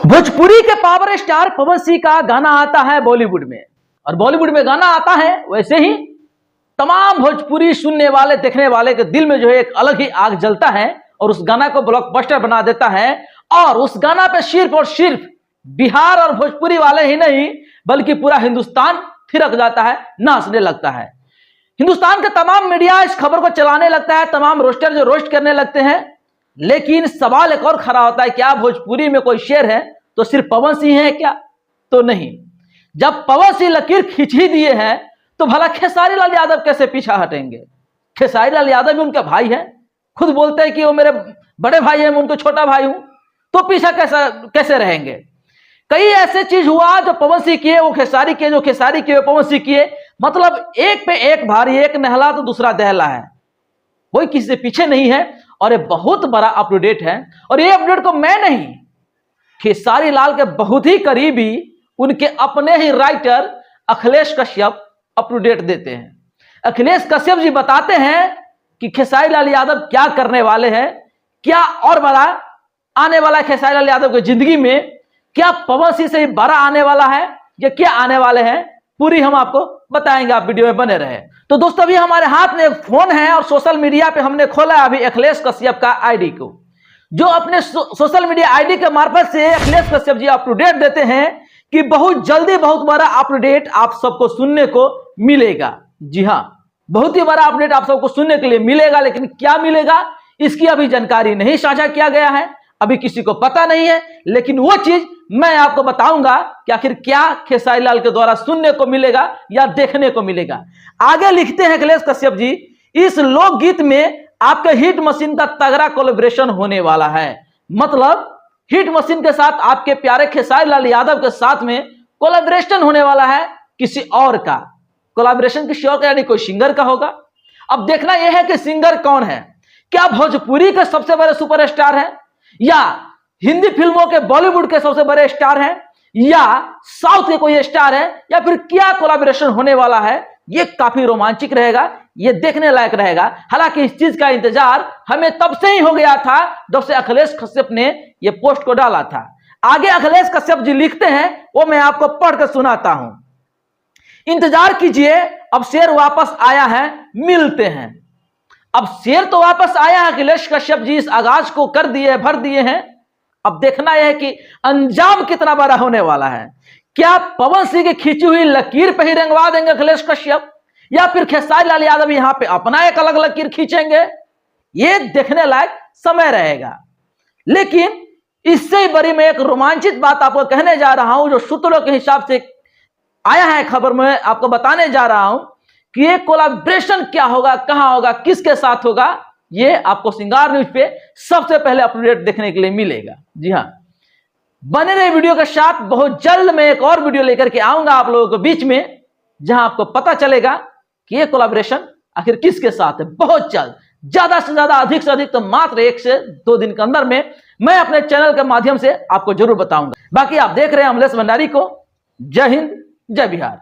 भोजपुरी के power star Pawan Singh का गाना आता है बॉलीवुड में, और बॉलीवुड में गाना आता है वैसे ही तमाम भोजपुरी सुनने वाले देखने वाले के दिल में जो है एक अलग ही आग जलता है और उस गाना को ब्लॉकबस्टर बना देता है। और उस गाना पे सिर्फ और सिर्फ बिहार और भोजपुरी वाले ही नहीं बल्कि पूरा हिंदुस्तान थिरक जाता है, नाचने लगता है। हिंदुस्तान के तमाम मीडिया इस खबर को चलाने लगता है, तमाम रोस्टर जो रोस्ट करने लगते हैं। लेकिन सवाल एक और खड़ा होता है, क्या भोजपुरी में कोई शेर है तो सिर्फ पवन सिंह है क्या? तो नहीं। जब पवन सिंह लकीर खींच ही दिए हैं तो भला खेसारी लाल यादव कैसे पीछा हटेंगे? खेसारी लाल यादव भी उनके भाई हैं, खुद बोलते हैं कि वो मेरे बड़े भाई हैं, मैं उनको छोटा भाई हूं, तो पीछा कैसे रहेंगे? कई ऐसे चीज हुआ जो पवन सिंह किए वो खेसारी किए, जो खेसारी किए पवन सिंह किए। मतलब एक पे एक भारी, एक नहला तो दूसरा दहला है, कोई किसी से पीछे नहीं है। और ये बहुत बड़ा अपडेट है, और ये अपडेट को मैं नहीं, खेसारी लाल के बहुत ही करीबी उनके अपने ही राइटर अखिलेश कश्यप अपडेट देते हैं। अखिलेश कश्यप जी बताते हैं कि खेसारी लाल यादव क्या करने वाले हैं, क्या और बड़ा आने वाला है खेसारी लाल यादव की जिंदगी में, क्या पवन सिंह से बड़ा आने वाला है, या क्या आने वाले हैं, पूरी हम आपको बताएंगे। आप वीडियो में बने रहे। तो दोस्तों अभी हमारे हाथ में एक फोन है और सोशल मीडिया पे हमने खोला अभी अखिलेश कश्यप का आईडी को, जो अपने सोशल मीडिया आईडी के मार्फत से अखिलेश कश्यप जी अपडेट देते हैं कि बहुत जल्दी बहुत बड़ा अपडेट आप सबको सुनने को मिलेगा। जी हाँ, बहुत ही बड़ा अपडेट आप सबको सुनने के लिए मिलेगा, लेकिन क्या मिलेगा इसकी अभी जानकारी नहीं साझा किया गया है, अभी किसी को पता नहीं है। लेकिन वो चीज मैं आपको बताऊंगा कि आखिर क्या खेसारी लाल के द्वारा सुनने को मिलेगा या देखने को मिलेगा। आगे लिखते हैं अखिलेश कश्यप जी, इस लोकगीत में आपके हिट मशीन का तगड़ा कोलैबोरेशन होने वाला है। मतलब हिट मशीन के साथ आपके प्यारे खेसारी लाल यादव के साथ में कोलैबोरेशन होने वाला है, किसी और का कोलैबोरेशन, किसी और का, यानी कोई सिंगर का होगा। अब देखना यह है कि सिंगर कौन है, क्या भोजपुरी के सबसे बड़े सुपरस्टार है, या हिंदी फिल्मों के बॉलीवुड के सबसे बड़े स्टार हैं, या साउथ के कोई स्टार है, या फिर क्या कोलैबोरेशन होने वाला है। ये काफी रोमांचक रहेगा, ये देखने लायक रहेगा। हालांकि इस चीज का इंतजार हमें तब से ही हो गया था जब से अखिलेश कश्यप ने ये पोस्ट को डाला था। आगे अखिलेश कश्यप जी लिखते हैं, वो मैं आपको पढ़कर सुनाता हूं। इंतजार कीजिए, अब शेर वापस आया है, मिलते हैं। अब शेर तो वापस आया है, अखिलेश कश्यप जी इस आगाज को कर दिए, भर दिए हैं। अब देखना यह है कि अंजाम कितना बड़ा होने वाला है। क्या पवन सिंह की खींची हुई लकीर पे ही रंगवा देंगे अखिलेश कश्यप, या फिर खेसारी लाल यादव यहां पे अपना एक अलग लकीर खींचेंगे? ये देखने लायक समय रहेगा। लेकिन इससे ही बड़ी मैं एक रोमांचित बात आपको कहने जा रहा हूं, जो सूत्रों के हिसाब से आया है खबर में, आपको बताने जा रहा हूं कि ये कोलैबोरेशन क्या होगा, कहां होगा, किसके साथ होगा। ये आपको सिंगार न्यूज पे सबसे पहले अपडेट देखने के लिए मिलेगा। जी हाँ, बने रहे वीडियो के साथ। बहुत जल्द मैं एक और वीडियो लेकर के आऊंगा आप लोगों के बीच में, जहां आपको पता चलेगा कि ये कोलैबोरेशन आखिर किसके साथ है। बहुत जल्द, ज्यादा से ज्यादा, अधिक से अधिक तो मात्र 1 से 2 दिन के अंदर में मैं अपने चैनल के माध्यम से आपको जरूर बताऊंगा। बाकी आप देख रहे हैं अमलेश भंडारी को। जय हिंद, जय बिहार।